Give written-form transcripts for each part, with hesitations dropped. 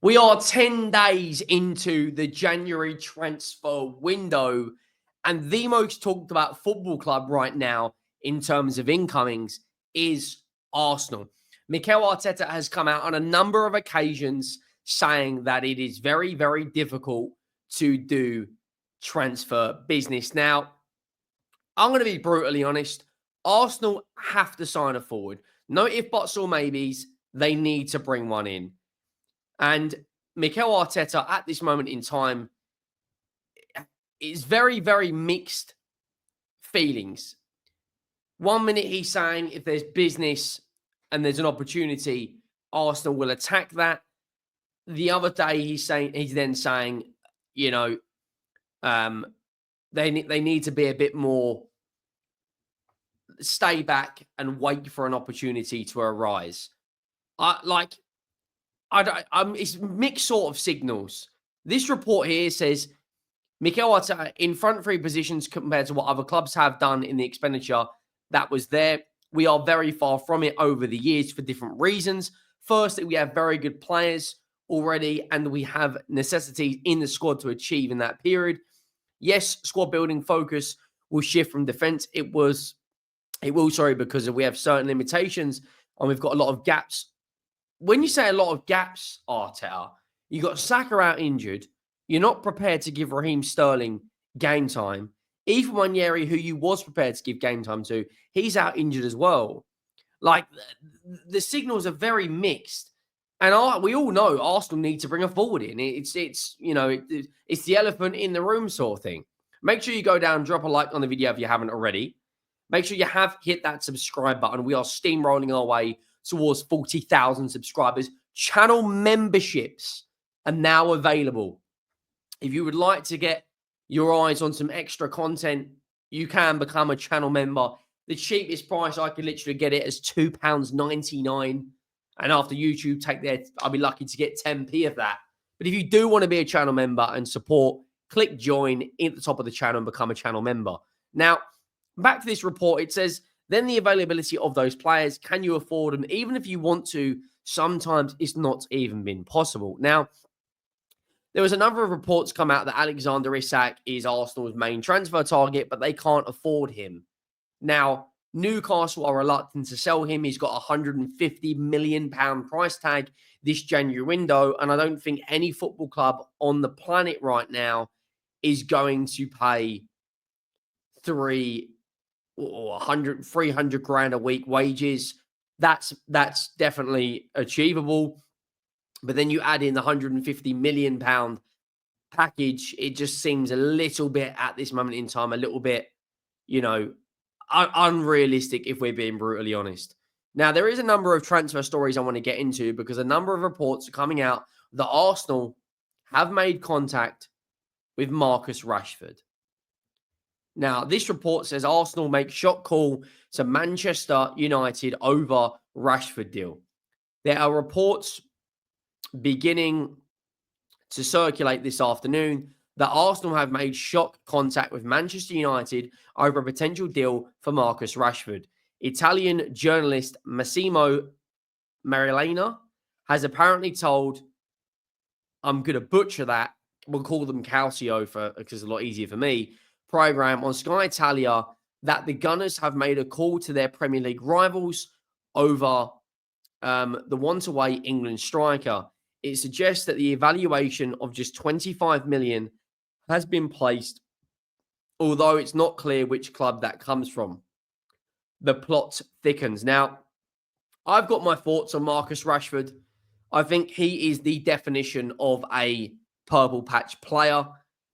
We are 10 days into the January transfer window, and the most talked about football club right now in terms of incomings is Arsenal. Mikel Arteta has come out on a number of occasions saying that it is very, very difficult to do transfer business. Now, I'm going to be brutally honest. Arsenal have to sign a forward. No if, buts, or maybes. They need to bring one in. And Mikel Arteta, at this moment in time, is very, very mixed feelings. 1 minute he's saying if there's business and there's an opportunity, Arsenal will attack that. The other day he's then saying, you know, they need to be a bit more stay back and wait for an opportunity to arise. It's mixed sort of signals. This report here says Mikel Arteta in front three positions compared to what other clubs have done in the expenditure that was there. We are very far from it over the years for different reasons. Firstly, we have very good players already, and we have necessities in the squad to achieve in that period. Yes, squad building focus will shift from defense. It will, because we have certain limitations and we've got a lot of gaps. When you say a lot of gaps, Arteta, you got Saka out injured. You're not prepared to give Raheem Sterling game time. Even Wanyeri, who you was prepared to give game time to, he's out injured as well. Like, the signals are very mixed. And we all know Arsenal need to bring a forward in. It's the elephant in the room sort of thing. Make sure you go down, drop a like on the video if you haven't already. Make sure you have hit that subscribe button. We are steamrolling our way towards 40,000 subscribers. Channel memberships are now available. If you would like to get your eyes on some extra content, you can become a channel member. The cheapest price I could literally get it is £2.99. And after YouTube I'll be lucky to get 10p of that. But if you do want to be a channel member and support, click join at the top of the channel and become a channel member. Now, back to this report, it says, then the availability of those players, can you afford them? Even if you want to, sometimes it's not even been possible. Now, there was a number of reports come out that Alexander Isak is Arsenal's main transfer target, but they can't afford him. Now, Newcastle are reluctant to sell him. He's got a £150 million price tag this January window, and I don't think any football club on the planet right now is going to pay 300 grand a week wages. That's definitely achievable. But then you add in the £150 million package, it just seems a little bit at this moment in time, a little bit, unrealistic if we're being brutally honest. Now, there is a number of transfer stories I want to get into because a number of reports are coming out that Arsenal have made contact with Marcus Rashford. Now, this report says Arsenal make shot call to Manchester United over Rashford deal. There are reports beginning to circulate this afternoon that Arsenal have made shock contact with Manchester United over a potential deal for Marcus Rashford. Italian journalist Massimo Marilena has apparently told, I'm going to butcher that, we'll call them Calcio because it's a lot easier for me, program on Sky Italia that the Gunners have made a call to their Premier League rivals over the one-to-way England striker. It suggests that the evaluation of just 25 million has been placed, although it's not clear which club that comes from. The plot thickens. Now, I've got my thoughts on Marcus Rashford. I think he is the definition of a purple patch player.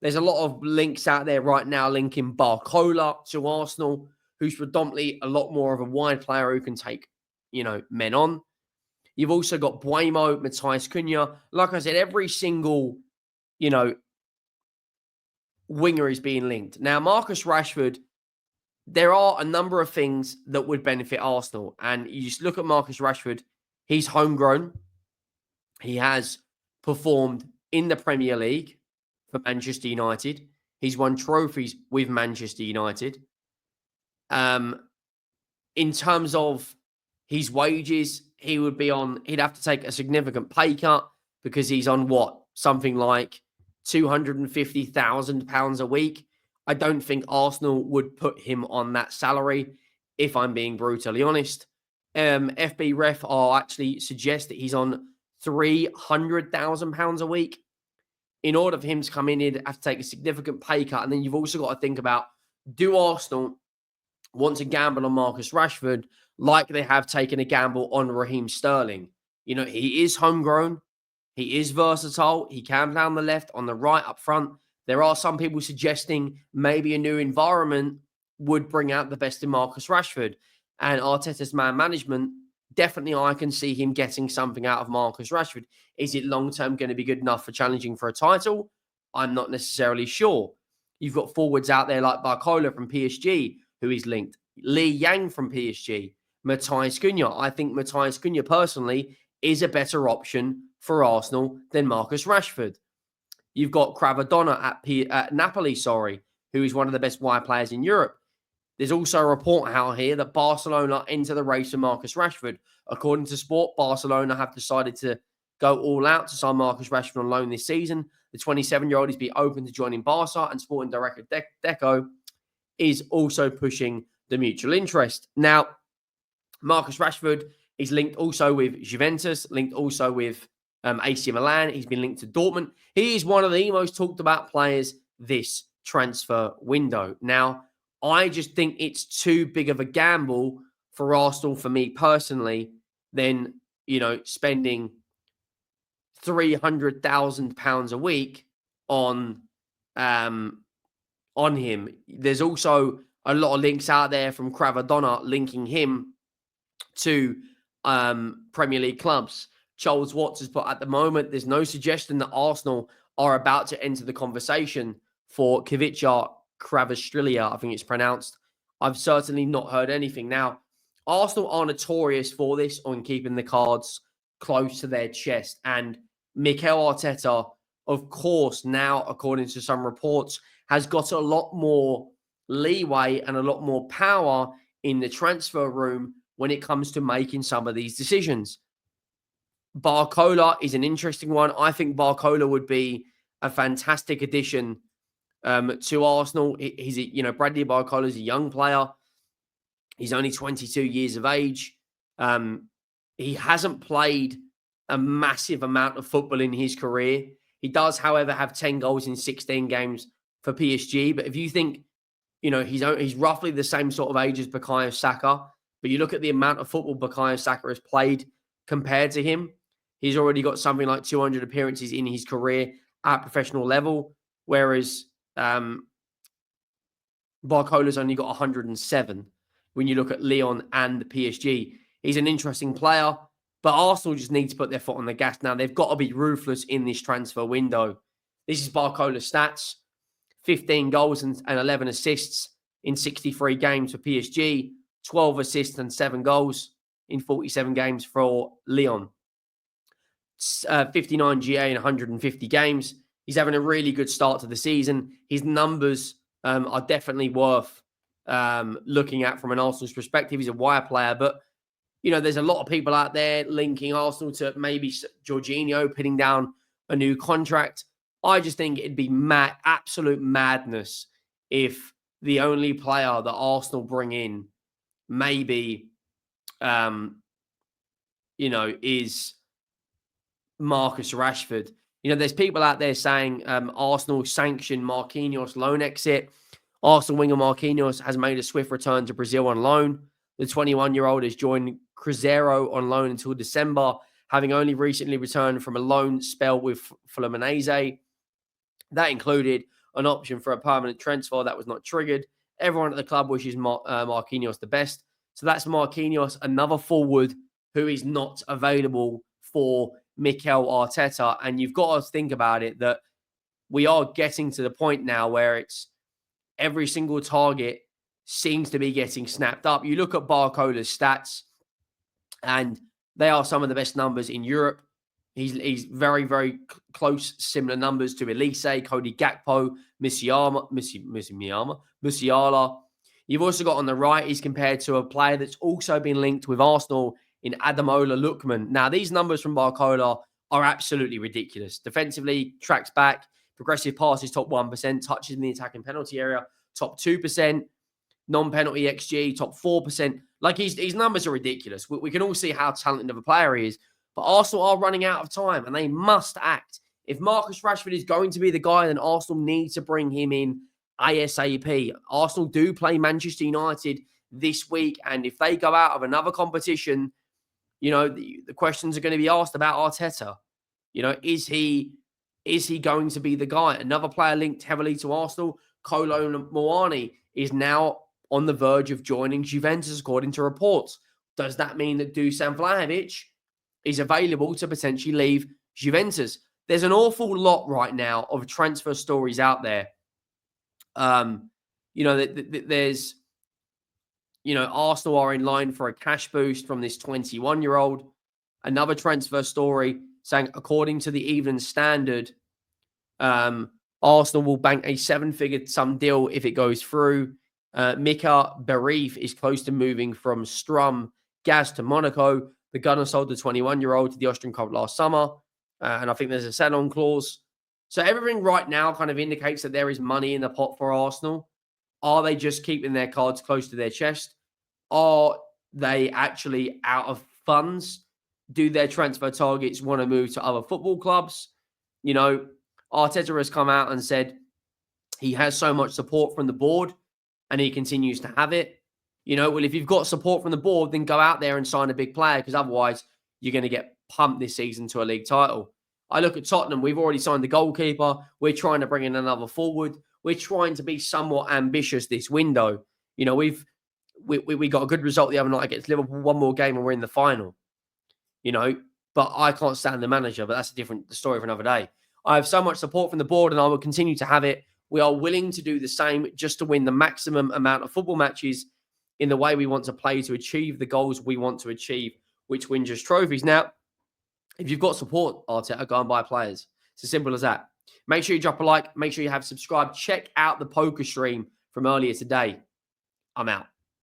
There's a lot of links out there right now linking Barcola to Arsenal, who's predominantly a lot more of a wide player who can take, men on. You've also got Buemo, Matthias Cunha. Like I said, every single, winger is being linked. Now, Marcus Rashford, there are a number of things that would benefit Arsenal. And you just look at Marcus Rashford, he's homegrown. He has performed in the Premier League for Manchester United. He's won trophies with Manchester United. In terms of his wages, he'd have to take a significant pay cut. because he's on what? Something like £250,000 a week. I don't think Arsenal would put him on that salary, if I'm being brutally honest. FB Ref are actually suggest that he's on £300,000 a week. In order for him to come in, he'd have to take a significant pay cut. And then you've also got to think about, do Arsenal want to gamble on Marcus Rashford like they have taken a gamble on Raheem Sterling? You know, he is homegrown. He is versatile. He can play on the left, on the right, up front. There are some people suggesting maybe a new environment would bring out the best in Marcus Rashford. And Arteta's man management, definitely I can see him getting something out of Marcus Rashford. Is it long-term going to be good enough for challenging for a title? I'm not necessarily sure. You've got forwards out there like Barcola from PSG, who is linked. Lee Yang from PSG. Matthias Cunha. I think Matthias Cunha personally is a better option for Arsenal than Marcus Rashford. You've got Kvaratskhelia at Napoli, who is one of the best wide players in Europe. There's also a report out here that Barcelona enter the race for Marcus Rashford. According to Sport, Barcelona have decided to go all out to sign Marcus Rashford on loan this season. The 27-year-old is be open to joining Barca, and Sporting Director Deco is also pushing the mutual interest. Now, Marcus Rashford is linked also with Juventus, linked also with AC Milan. He's been linked to Dortmund. He is one of the most talked about players this transfer window. Now, I just think it's too big of a gamble for Arsenal, for me personally, than, you know, spending £300,000 a week on him. There's also a lot of links out there from Kvaratskhelia linking him to Premier League clubs. Charles Watts has put, at the moment, there's no suggestion that Arsenal are about to enter the conversation for Khvicha Kvaratskhelia, I think it's pronounced. I've certainly not heard anything. Now, Arsenal are notorious for this, on keeping the cards close to their chest. And Mikel Arteta, of course, now, according to some reports, has got a lot more leeway and a lot more power in the transfer room when it comes to making some of these decisions. Barcola is an interesting one. I think Barcola would be a fantastic addition to Arsenal. He's, Bradley Barcola is a young player. He's only 22 years of age. He hasn't played a massive amount of football in his career. He does, however, have 10 goals in 16 games for PSG. But if you think, he's roughly the same sort of age as Bukayo Saka, but you look at the amount of football Bukayo Saka has played compared to him, he's already got something like 200 appearances in his career at professional level, whereas Barcola's only got 107 when you look at Lyon and PSG. He's an interesting player, but Arsenal just need to put their foot on the gas now. They've got to be ruthless in this transfer window. This is Barcola's stats: 15 goals and 11 assists in 63 games for PSG, 12 assists and 7 goals in 47 games for Lyon. 59 GA in 150 games. He's having a really good start to the season. His numbers are definitely worth looking at from an Arsenal's perspective. He's a wire player, but there's a lot of people out there linking Arsenal to maybe Jorginho pinning down a new contract. I just think it'd be absolute madness if the only player that Arsenal bring in maybe, is Marcus Rashford. There's people out there saying Arsenal sanctioned Marquinhos' loan exit. Arsenal winger Marquinhos has made a swift return to Brazil on loan. The 21-year-old has joined Cruzeiro on loan until December, having only recently returned from a loan spell with Fluminense. That included an option for a permanent transfer that was not triggered. Everyone at the club wishes Marquinhos the best. So that's Marquinhos, another forward who is not available for Mikel Arteta. And you've got to think about it, that we are getting to the point now where it's every single target seems to be getting snapped up. You look at Barcola's stats, and they are some of the best numbers in Europe. He's very, very close, similar numbers to Elise, Cody Gakpo, Musiala. You've also got on the right, he's compared to a player that's also been linked with Arsenal in Ademola Lookman. Now, these numbers from Barcola are absolutely ridiculous. Defensively, tracks back, progressive passes, top 1%, touches in the attacking penalty area, top 2%, non-penalty XG, top 4%. Like, his numbers are ridiculous. We can all see how talented of a player he is. But Arsenal are running out of time, and they must act. If Marcus Rashford is going to be the guy, then Arsenal need to bring him in ASAP. Arsenal do play Manchester United this week, and if they go out of another competition, the questions are going to be asked about Arteta. Is he going to be the guy? Another player linked heavily to Arsenal, Kolo Muani, is now on the verge of joining Juventus, according to reports. Does that mean that Dusan Vlahovic is available to potentially leave Juventus? There's an awful lot right now of transfer stories out there. There's, Arsenal are in line for a cash boost from this 21-year-old. Another transfer story saying, according to the Evening Standard, Arsenal will bank a 7-figure sum deal if it goes through. Mika Berif is close to moving from Strum Gaz to Monaco. The Gunner sold the 21-year-old to the Austrian club last summer. And I think there's a sell-on clause. So everything right now kind of indicates that there is money in the pot for Arsenal. Are they just keeping their cards close to their chest? Are they actually out of funds? Do their transfer targets want to move to other football clubs? Arteta has come out and said he has so much support from the board and he continues to have it. Well, if you've got support from the board, then go out there and sign a big player, because otherwise you're going to get pumped this season to a league title. I look at Tottenham. We've already signed the goalkeeper. We're trying to bring in another forward. We're trying to be somewhat ambitious this window. We got a good result the other night against Liverpool. One more game and we're in the final. But I can't stand the manager. But that's a different story for another day. I have so much support from the board, and I will continue to have it. We are willing to do the same just to win the maximum amount of football matches in the way we want to play to achieve the goals we want to achieve, which wins us trophies. Now, if you've got support, Arteta, go and buy players. It's as simple as that. Make sure you drop a like. Make sure you have subscribed. Check out the poker stream from earlier today. I'm out.